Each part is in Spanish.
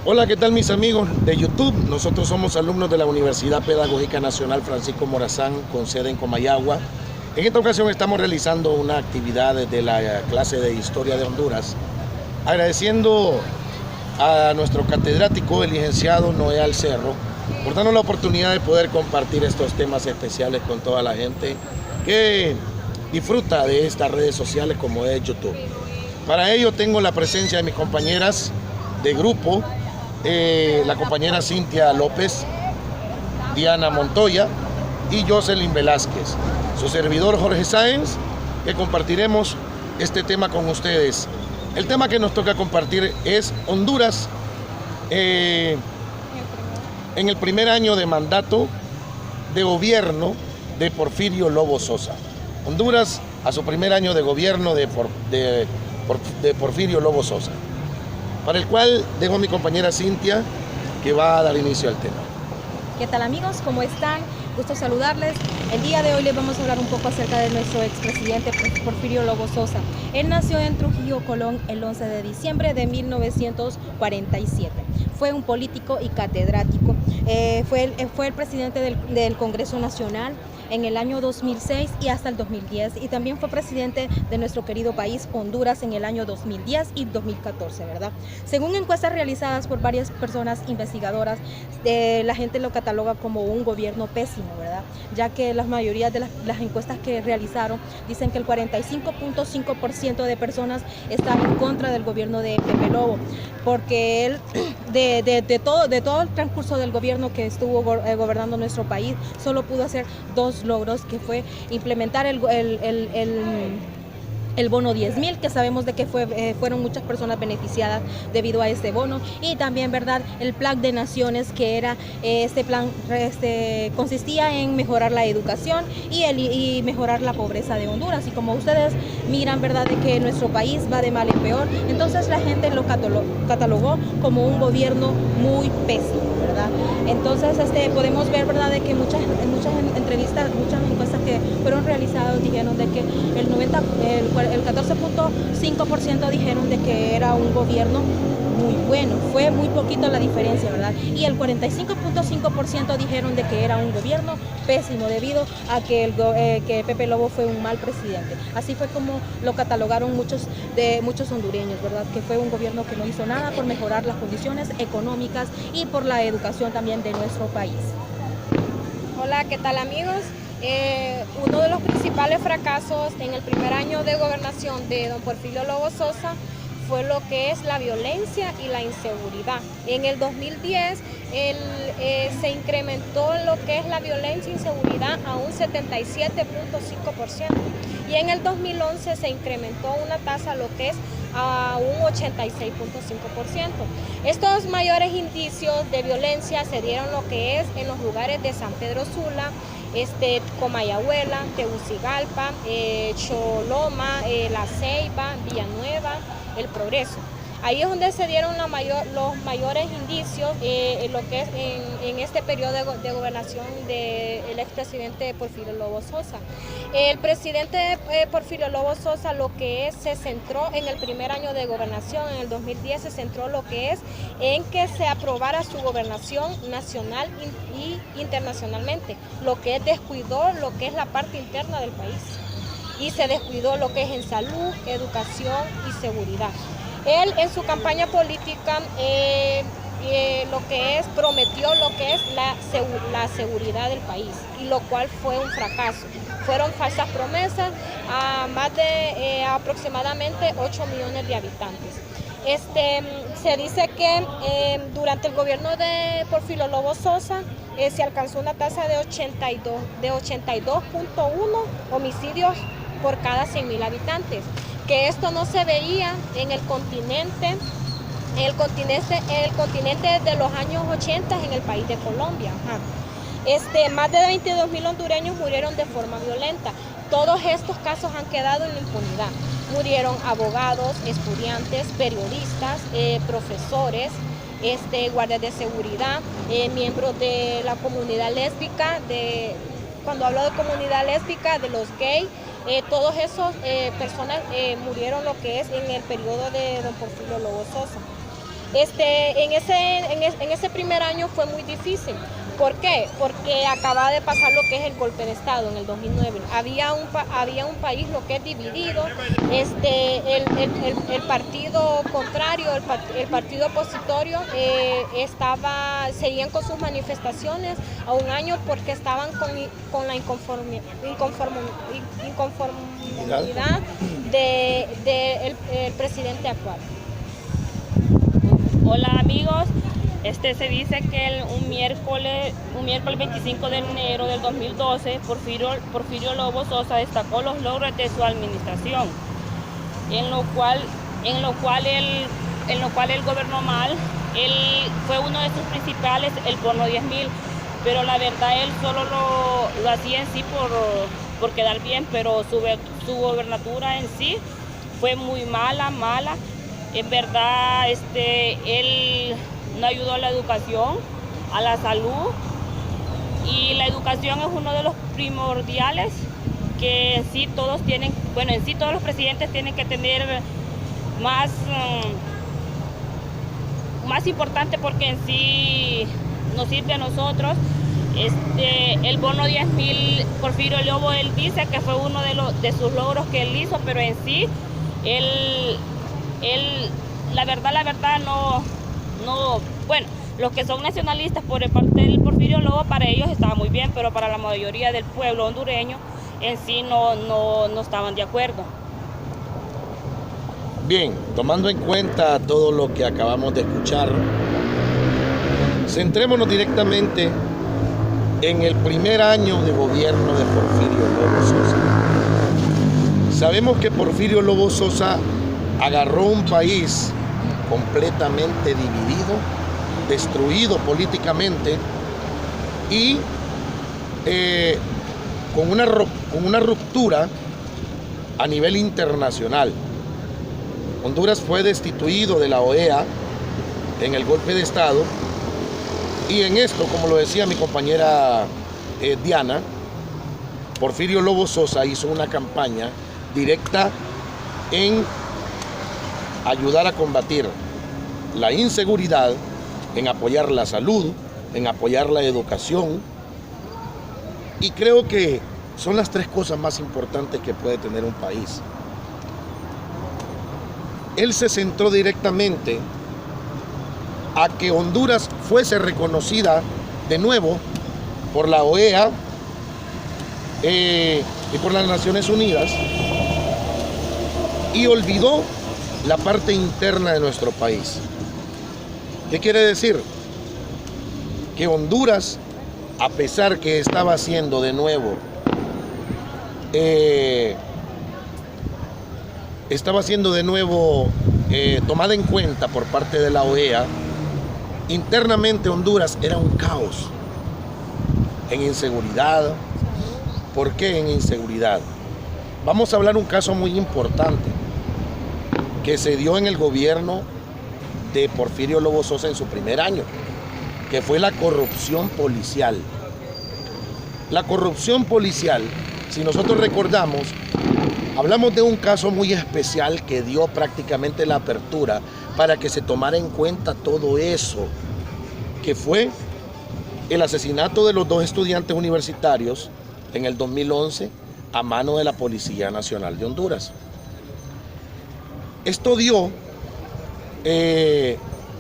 Hola, ¿qué tal mis amigos de YouTube? Nosotros somos alumnos de la Universidad Pedagógica Nacional Francisco Morazán con sede en Comayagua. En esta ocasión estamos realizando una actividad de la clase de Historia de Honduras, agradeciendo a nuestro catedrático, el licenciado Noé Alcerro, por darnos la oportunidad de poder compartir estos temas especiales con toda la gente que disfruta de estas redes sociales como es YouTube. Para ello tengo la presencia de mis compañeras de grupo, la compañera Cintia López, Diana Montoya y Jocelyn Velázquez. Su servidor Jorge Sáenz, que compartiremos este tema con ustedes. El tema que nos toca compartir es Honduras en el primer año de mandato de gobierno de Porfirio Lobo Sosa. Honduras a su primer año de gobierno de Porfirio Lobo Sosa, para el cual dejo a mi compañera Cintia, que va a dar inicio al tema. ¿Qué tal amigos? ¿Cómo están? Gusto saludarles. El día de hoy les vamos a hablar un poco acerca de nuestro expresidente Porfirio Lobo Sosa. Él nació en Trujillo, Colón, el 11 de diciembre de 1947. Fue un político y catedrático. Fue el presidente del Congreso Nacional en el año 2006 y hasta el 2010, y también fue presidente de nuestro querido país Honduras en el año 2010 y 2014, ¿verdad? Según encuestas realizadas por varias personas investigadoras, la gente lo cataloga como un gobierno pésimo, ¿verdad? Ya que la mayoría de las encuestas que realizaron dicen que el 45.5% de personas están en contra del gobierno de Pepe Lobo, porque él, de todo el transcurso del gobierno que estuvo gobernando nuestro país, solo pudo hacer dos logros, que fue implementar el bono 10.000, que sabemos de que fueron muchas personas beneficiadas debido a este bono, y también, ¿verdad?, el Plan de Naciones, que era este plan consistía en mejorar la educación y mejorar la pobreza de Honduras. Y como ustedes miran, ¿verdad?, de que nuestro país va de mal en peor, entonces la gente lo catalogó como un gobierno muy pésimo, ¿verdad? Entonces podemos ver, ¿verdad?, de que muchas entrevistas, muchas encuestas que fueron realizadas dijeron de que el 14.5% dijeron de que era un gobierno muy bueno. Fue muy poquito la diferencia, ¿verdad? Y el 45.5% dijeron de que era un gobierno pésimo, debido a que Pepe Lobo fue un mal presidente. Así fue como lo catalogaron muchos hondureños, ¿verdad? Que fue un gobierno que no hizo nada por mejorar las condiciones económicas y por la educación también de nuestro país. Hola, ¿qué tal amigos? Uno de los principales fracasos en el primer año de gobernación de don Porfirio Lobo Sosa fue lo que es la violencia y la inseguridad. En el 2010 se incrementó lo que es la violencia e inseguridad a un 77.5%, y en el 2011 se incrementó una tasa lo que es a un 86.5%. Estos mayores indicios de violencia se dieron lo que es en los lugares de San Pedro Sula, Comayagüela, Tegucigalpa, Choloma, La Ceiba, Villanueva, El Progreso. Ahí es donde se dieron los mayores indicios en lo que es en este periodo de gobernación del expresidente Porfirio Lobo Sosa. El presidente Porfirio Lobo Sosa se centró en el primer año de gobernación, en el 2010 se centró lo que es en que se aprobara su gobernación nacional y internacionalmente, lo que descuidó lo que es la parte interna del país, y se descuidó lo que es en salud, educación y seguridad. Él en su campaña política prometió lo que es la seguridad del país, y lo cual fue un fracaso. Fueron falsas promesas a más de aproximadamente 8 millones de habitantes. Se dice que durante el gobierno de Porfirio Lobo Sosa se alcanzó una tasa de 82.1 homicidios por cada 100.000 habitantes, que esto no se veía en el continente de los años 80 en el país de Colombia. Más de 22.000 hondureños murieron de forma violenta. Todos estos casos han quedado en la impunidad. Murieron abogados, estudiantes, periodistas, profesores, guardias de seguridad, miembros de la comunidad lésbica, cuando hablo de comunidad lésbica, de los gays, todos esos personas murieron lo que es en el periodo de don Porfirio Lobo Sosa. En ese primer año fue muy difícil. ¿Por qué? Porque acaba de pasar lo que es el golpe de Estado en el 2009. Había un país lo que es dividido. El partido contrario, el partido opositorio, seguían con sus manifestaciones a un año porque estaban con la inconformidad del presidente actual. Hola amigos, se dice que un miércoles 25 de enero del 2012, Porfirio Lobo Sosa destacó los logros de su administración, en lo cual él gobernó mal. Él fue uno de sus principales, el bono 10.000, pero la verdad él solo lo hacía en sí por quedar bien, pero su gobernatura en sí fue muy mala. En verdad, él no ayudó a la educación, a la salud, y la educación es uno de los primordiales que en sí todos los presidentes tienen que tener más importante, porque en sí nos sirve a nosotros. El bono 10.000, Porfirio Lobo, él dice que fue uno de sus logros que él hizo, pero en sí, la verdad no, bueno, los que son nacionalistas por el parte del Porfirio Lobo, para ellos estaba muy bien, pero para la mayoría del pueblo hondureño en sí no estaban de acuerdo. Bien, tomando en cuenta todo lo que acabamos de escuchar, centrémonos directamente en el primer año de gobierno de Porfirio Lobo Sosa. Sabemos que Porfirio Lobo Sosa agarró un país completamente dividido, destruido políticamente y con una ruptura a nivel internacional. Honduras fue destituido de la OEA en el golpe de Estado, y en esto, como lo decía mi compañera Diana, Porfirio Lobo Sosa hizo una campaña directa en ayudar a combatir la inseguridad, en apoyar la salud, en apoyar la educación, y creo que son las tres cosas más importantes que puede tener un país. Él se centró directamente a que Honduras fuese reconocida de nuevo por la OEA y por las Naciones Unidas, y olvidó la parte interna de nuestro país. ¿Qué quiere decir? Que Honduras, a pesar que estaba siendo de nuevo tomada en cuenta por parte de la OEA, internamente Honduras era un caos en inseguridad. ¿Por qué en inseguridad? Vamos a hablar un caso muy importante que se dio en el gobierno de Porfirio Lobo Sosa en su primer año, que fue la corrupción policial. La corrupción policial, si nosotros recordamos, hablamos de un caso muy especial que dio prácticamente la apertura para que se tomara en cuenta todo eso, que fue el asesinato de los dos estudiantes universitarios en el 2011 a mano de la Policía Nacional de Honduras. Esto dio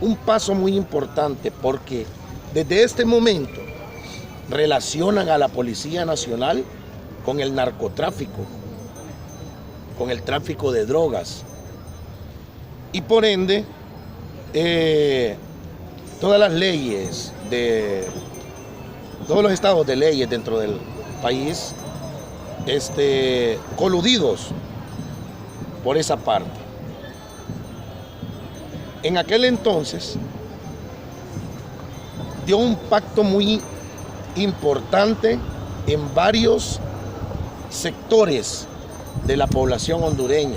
un paso muy importante, porque desde este momento relacionan a la Policía Nacional con el narcotráfico, con el tráfico de drogas, y por ende todas las leyes de todos los estados de leyes dentro del país coludidos por esa parte. En aquel entonces dio un pacto muy importante en varios sectores de la población hondureña,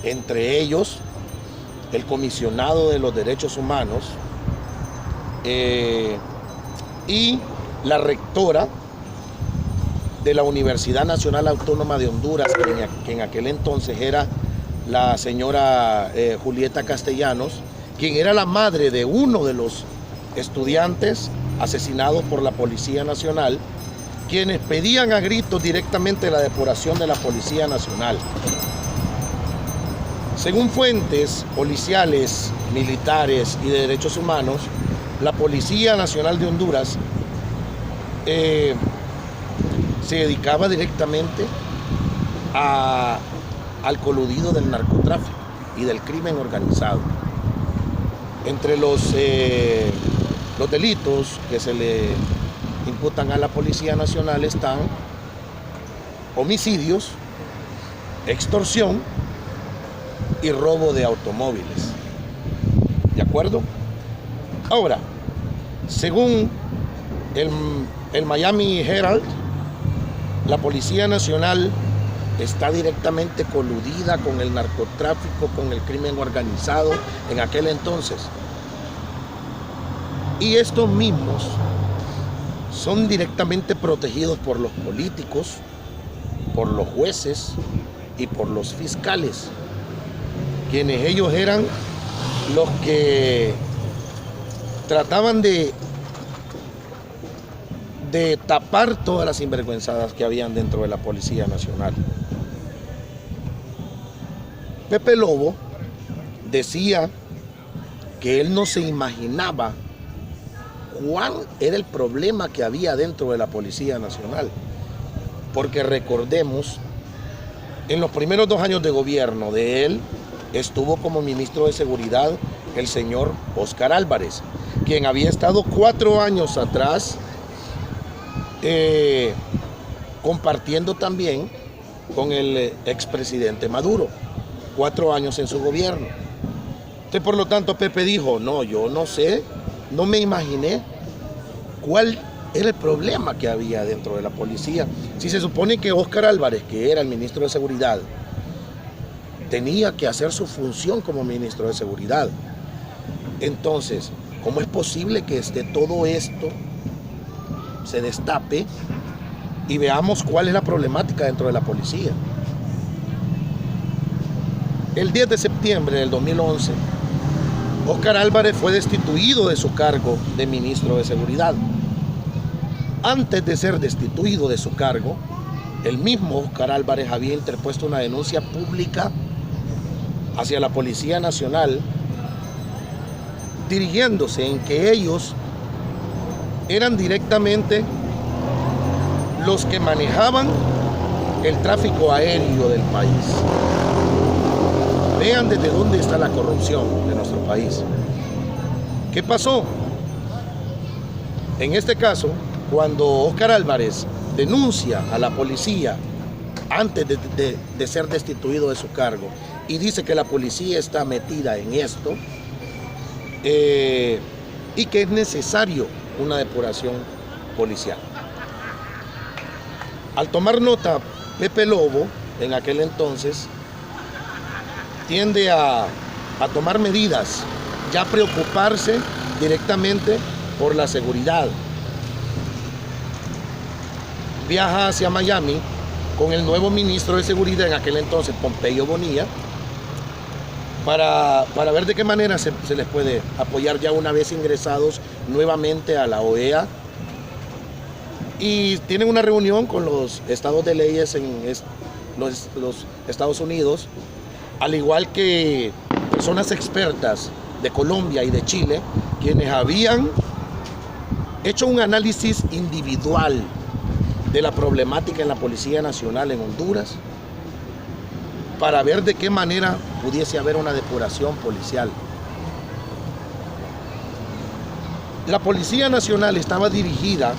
entre ellos el comisionado de los derechos humanos y la rectora de la Universidad Nacional Autónoma de Honduras, que en aquel entonces era la señora Julieta Castellanos, quien era la madre de uno de los estudiantes asesinados por la Policía Nacional, quienes pedían a gritos directamente la depuración de la Policía Nacional. Según fuentes policiales, militares y de derechos humanos, la Policía Nacional de Honduras se dedicaba directamente al coludido del narcotráfico y del crimen organizado. Entre los delitos que se le imputan a la Policía Nacional están homicidios, extorsión y robo de automóviles. ¿De acuerdo? Ahora, según el Miami Herald, la Policía Nacional está directamente coludida con el narcotráfico, con el crimen organizado en aquel entonces. Y estos mismos son directamente protegidos por los políticos, por los jueces y por los fiscales, quienes ellos eran los que trataban de tapar todas las sinvergüenzadas que habían dentro de la Policía Nacional. Pepe Lobo decía que él no se imaginaba cuál era el problema que había dentro de la Policía Nacional, porque recordemos, en los primeros 2 años de gobierno de él, estuvo como ministro de Seguridad el señor Óscar Álvarez, quien había estado 4 años atrás compartiendo también con el expresidente Maduro, 4 años en su gobierno. Entonces, por lo tanto, Pepe dijo, no, yo no sé, no me imaginé cuál era el problema que había dentro de la policía. Si se supone que Óscar Álvarez, que era el ministro de Seguridad, tenía que hacer su función como ministro de Seguridad. Entonces, ¿cómo es posible que todo esto se destape y veamos cuál es la problemática dentro de la policía? El 10 de septiembre del 2011, Óscar Álvarez fue destituido de su cargo de ministro de Seguridad. Antes de ser destituido de su cargo, el mismo Óscar Álvarez había interpuesto una denuncia pública hacia la Policía Nacional, dirigiéndose en que ellos eran directamente los que manejaban el tráfico aéreo del país. Vean desde dónde está la corrupción de nuestro país. ¿Qué pasó? En este caso, cuando Óscar Álvarez denuncia a la policía antes de ser destituido de su cargo y dice que la policía está metida en esto y que es necesario una depuración policial. Al tomar nota, Pepe Lobo, en aquel entonces, tiende a tomar medidas, ya preocuparse directamente por la seguridad. Viaja hacia Miami con el nuevo ministro de Seguridad en aquel entonces, Pompeyo Bonilla, para ver de qué manera se les puede apoyar ya una vez ingresados nuevamente a la OEA. Y tienen una reunión con los estados de leyes en los Estados Unidos, al igual que personas expertas de Colombia y de Chile, quienes habían hecho un análisis individual de la problemática en la Policía Nacional en Honduras, para ver de qué manera pudiese haber una depuración policial. La Policía Nacional estaba dirigida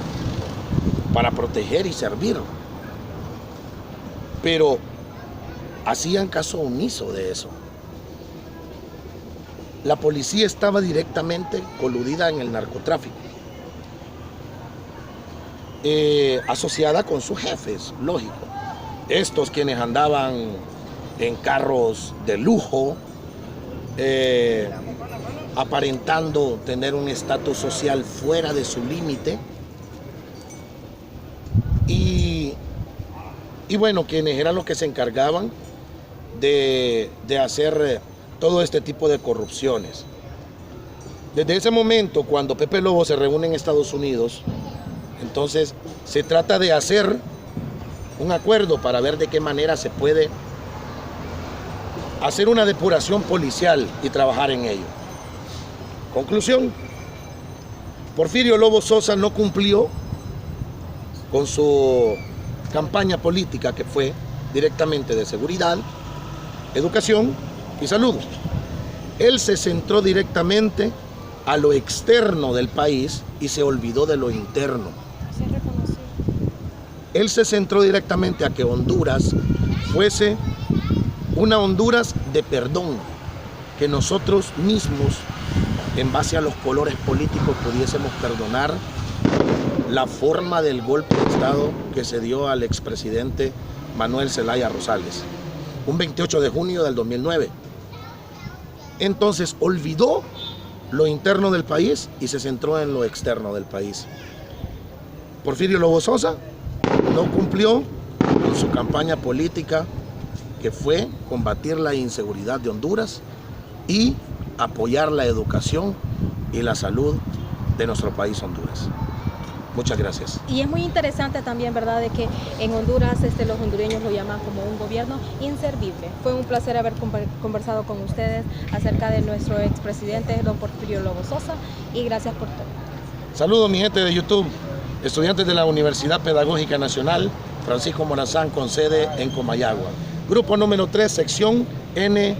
para proteger y servir, pero hacían caso omiso de eso. La policía estaba directamente coludida en el narcotráfico, asociada con sus jefes, lógico. Estos quienes andaban en carros de lujo, aparentando tener un estatus social fuera de su límite, y bueno, quienes eran los que se encargaban de hacer todo este tipo de corrupciones. Desde ese momento, cuando Pepe Lobo se reúne en Estados Unidos, entonces se trata de hacer un acuerdo para ver de qué manera se puede hacer una depuración policial y trabajar en ello. Conclusión, Porfirio Lobo Sosa no cumplió con su campaña política, que fue directamente de seguridad, educación y salud. Él se centró directamente a lo externo del país y se olvidó de lo interno. Él se centró directamente a que Honduras fuese una Honduras de perdón, que nosotros mismos, en base a los colores políticos, pudiésemos perdonar la forma del golpe de Estado que se dio al expresidente Manuel Zelaya Rosales, un 28 de junio del 2009. Entonces olvidó lo interno del país y se centró en lo externo del país. Porfirio Lobo Sosa no cumplió con su campaña política, que fue combatir la inseguridad de Honduras y apoyar la educación y la salud de nuestro país Honduras. Muchas gracias. Y es muy interesante también, ¿verdad?, de que en Honduras los hondureños lo llaman como un gobierno inservible. Fue un placer haber conversado con ustedes acerca de nuestro expresidente, don Porfirio Lobo Sosa, y gracias por todo. Saludos, mi gente de YouTube, estudiantes de la Universidad Pedagógica Nacional Francisco Morazán, con sede en Comayagua. Grupo número 3, sección N1.